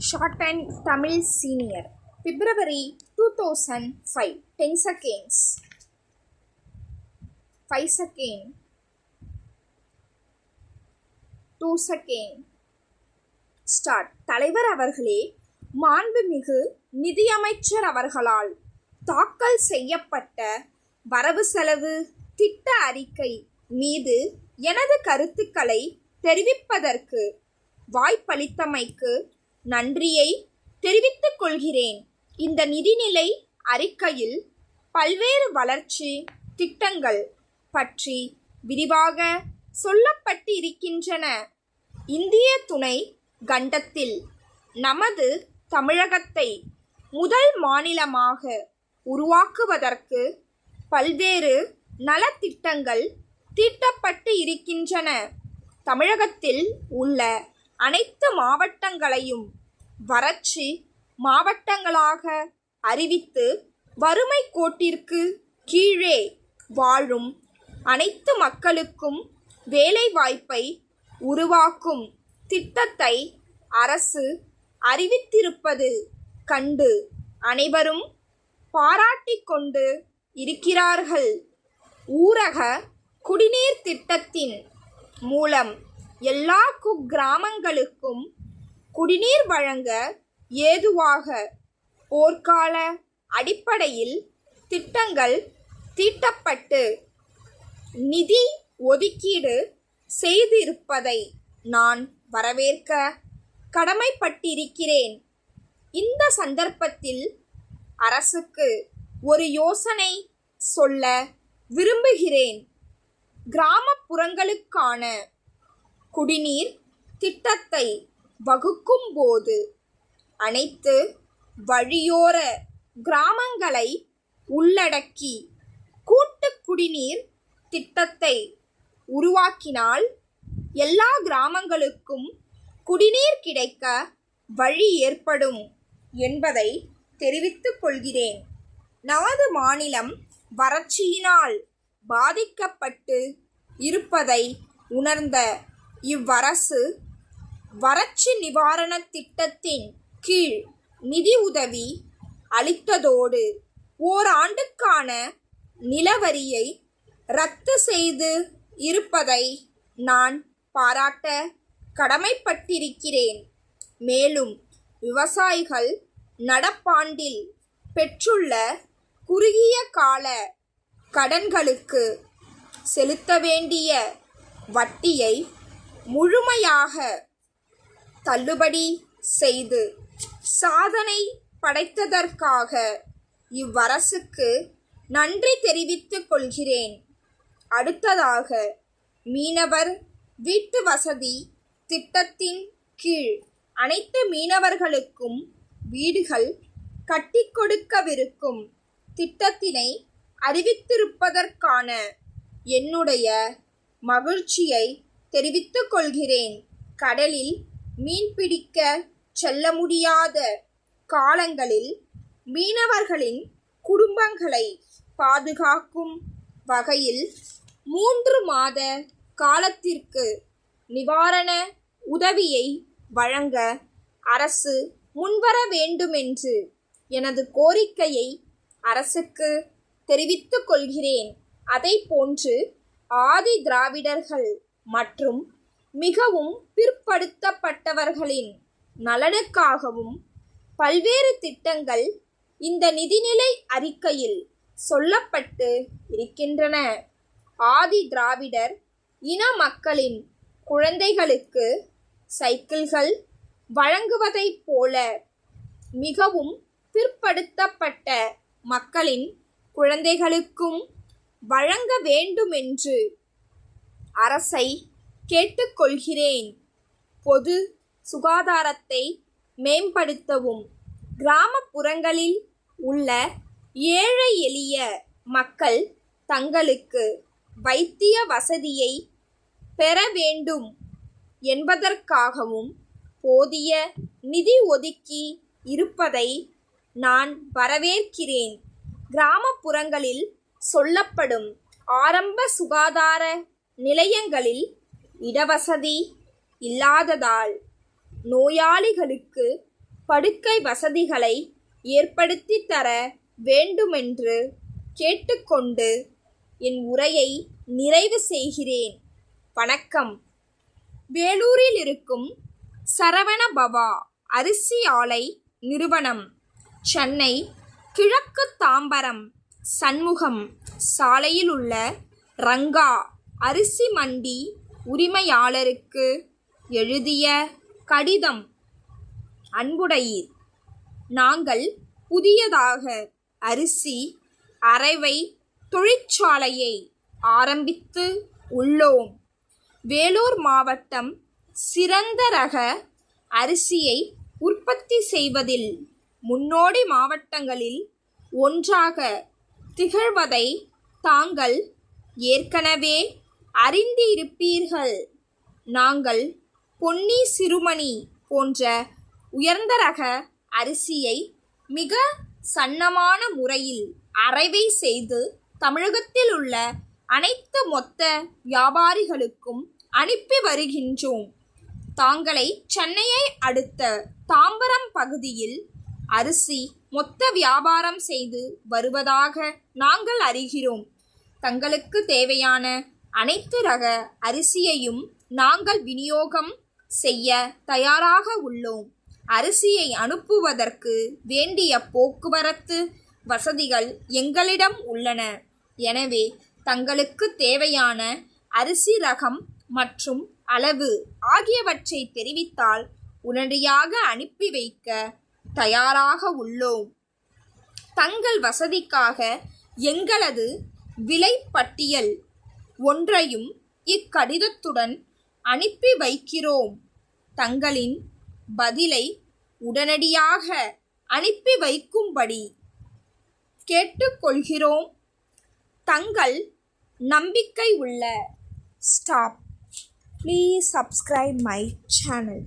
Short and Tamil Senior, February 2005. 10 seconds. 5 seconds. 2 seconds. Start. தலைவர் அவர்களே, மாண்புமிகு நிதியமைச்சர் அவர்களால் தாக்கல் செய்யப்பட்ட வரவு செலவு திட்ட அறிக்கை மீது எனது கருத்துக்களை தெரிவிப்பதற்கு வாய்ப்பளித்தமைக்கு நன்றியை தெரிவித்துக் கொள்கிறேன். இந்த நிதிநிலை அறிக்கையில் பல்வேறு வளர்ச்சி திட்டங்கள் பற்றி விரிவாக சொல்லப்பட்டிருக்கின்றன. இந்திய துணை கண்டத்தில் நமது தமிழகத்தை முதல் மாநிலமாக உருவாக்குவதற்கு பல்வேறு நலத்திட்டங்கள் தீட்டப்பட்டு இருக்கின்றன. தமிழகத்தில் உள்ள அனைத்து மாவட்டங்களையும் வறட்சி மாவட்டங்களாக அறிவித்து வறுமை கோட்டிற்கு கீழே வாழும் அனைத்து மக்களுக்கும் வேலைவாய்ப்பை உருவாக்கும் திட்டத்தை அரசு அறிவித்திருப்பது கண்டு அனைவரும் பாராட்டிக் கொண்டு இருக்கிறார்கள். ஊரக குடிநீர் திட்டத்தின் மூலம் எல்லா குக்கிராமங்களுக்கும் குடிநீர் வழங்க ஏதுவாக போர்க்கால அடிப்படையில் திட்டங்கள் தீட்டப்பட்டு நிதி ஒதுக்கீடு செய்திருப்பதை நான் வரவேற்க கடமைப்பட்டிருக்கிறேன். இந்த சந்தர்ப்பத்தில் அரசுக்கு ஒரு யோசனை சொல்ல விரும்புகிறேன். கிராமப்புறங்களுக்கான குடிநீர் திட்டத்தை வகுக்கும் போது அனைத்து வழியோர கிராமங்களை உள்ளடக்கி கூட்டு குடிநீர் திட்டத்தை உருவாக்கினால் எல்லா கிராமங்களுக்கும் குடிநீர் கிடைக்க வழி ஏற்படும் என்பதை தெரிவித்துக் கொள்கிறேன். நமது மாநிலம் வறட்சியினால் பாதிக்கப்பட்டு இருப்பதை உணர்ந்த இவ்வரசு வறட்சி நிவாரண திட்டத்தின் கீழ் நிதி உதவி அளித்ததோடு ஓராண்டுக்கான நிலவரியை ரத்து செய்து இருப்பதை நான் பாராட்ட கடமைப்பட்டிருக்கிறேன். மேலும் விவசாயிகள் நடப்பாண்டில் பெற்றுள்ள குறுகிய கால கடன்களுக்கு செலுத்த வேண்டிய வட்டியை முழுமையாக தள்ளுபடி செய்து சாதனை படைத்ததற்காக இவ்வரசுக்கு நன்றி தெரிவித்துக் கொள்கிறேன். அடுத்ததாக மீனவர் வீட்டு வசதி திட்டத்தின் கீழ் அனைத்து மீனவர்களுக்கும் வீடுகள் கட்டிக் கொடுக்கவிருக்கும் திட்டத்தினை அறிவித்திருப்பதற்கான என்னுடைய மகிழ்ச்சியை தெரிவித்துக் கொள்கிறேன். கடலில் மீன்பிடிக்க செல்ல முடியாத காலங்களில் மீனவர்களின் குடும்பங்களை பாதுகாக்கும் வகையில் 3 மாத காலத்திற்கு நிவாரண உதவியை வழங்க அரசு முன்வர வேண்டுமென்று எனது கோரிக்கையை அரசுக்கு தெரிவித்துக் கொள்கிறேன். அதைப்போன்று ஆதி திராவிடர்கள் மற்றும் மிகவும் பிற்படுத்தப்பட்டவர்களின் நலனுக்காகவும் பல்வேறு திட்டங்கள் இந்த நிதிநிலை அறிக்கையில் சொல்லப்பட்டு இருக்கின்றன. ஆதி திராவிடர் இன மக்களின் குழந்தைகளுக்கு சைக்கிள்கள் வழங்குவதைப் போல மிகவும் பிற்படுத்தப்பட்ட மக்களின் குழந்தைகளுக்கும் வழங்க வேண்டுமென்று அரசை கேட்டுக்கொள்கிறேன். பொது சுகாதாரத்தை மேம்படுத்தவும் கிராமப்புறங்களில் உள்ள ஏழை எளிய மக்கள் தங்களுக்கு வைத்திய வசதியை பெற வேண்டும் என்பதற்காகவும் போதிய நிதி ஒதுக்கி இருப்பதை நான் வரவேற்கிறேன். கிராமப்புறங்களில் சொல்லப்படும் ஆரம்ப சுகாதார நிலையங்களில் இடவசதி இல்லாததால் நோயாளிகளுக்கு படுக்கை வசதிகளை ஏற்படுத்தி தர வேண்டுமென்று கேட்டுக்கொண்டு என் உரையை நிறைவு செய்கிறேன். வணக்கம். வேலூரில் இருக்கும் சரவண பவா அரிசி ஆலை நிறுவனம் சென்னை கிழக்கு தாம்பரம் சண்முகம் சாலையில் உள்ள ரங்கா அரிசி மண்டி உரிமையாளருக்கு எழுதிய கடிதம். அன்புடையீர், நாங்கள் புதியதாக அரிசி அரைவை தொழிற்சாலையை ஆரம்பித்து உள்ளோம். வேலூர் மாவட்டம் சிறந்த ரக அரிசியை உற்பத்தி செய்வதில் முன்னோடி மாவட்டங்களில் ஒன்றாக திகழ்வதை தாங்கள் ஏற்கனவே அறிந்திருப்பீர்கள். நாங்கள் பொன்னி சிறுமணி போன்ற உயர்ந்த ரக அரிசியை மிக சன்னமான முறையில் அரைவை செய்து தமிழகத்தில் உள்ள அனைத்து மொத்த வியாபாரிகளுக்கும் அனுப்பி வருகின்றோம். தாங்களை சென்னையை அடுத்த தாம்பரம் பகுதியில் அரிசி மொத்த வியாபாரம் செய்து வருவதாக நாங்கள் அறிகிறோம். தங்களுக்கு தேவையான அனைத்து ரக அரிசியையும் நாங்கள் விநியோகம் செய்ய தயாராக உள்ளோம். அரிசியை அனுப்புவதற்கு வேண்டிய போக்குவரத்து வசதிகள் எங்களிடம் உள்ளன. எனவே தங்களுக்கு தேவையான அரிசி ரகம் மற்றும் அளவு ஆகியவற்றை தெரிவித்தால் உடனடியாக அனுப்பி வைக்க தயாராக உள்ளோம். தங்கள் வசதிக்காக எங்களது விலை பட்டியல் ஒன்றையும் இக்கடிதத்துடன் அனுப்பி வைக்கிறோம். தங்களின் பதிலை உடனடியாக அனுப்பி வைக்கும்படி கேட்டுக்கொள்கிறோம். தங்கள் நம்பிக்கை உள்ள stop. Please subscribe my channel.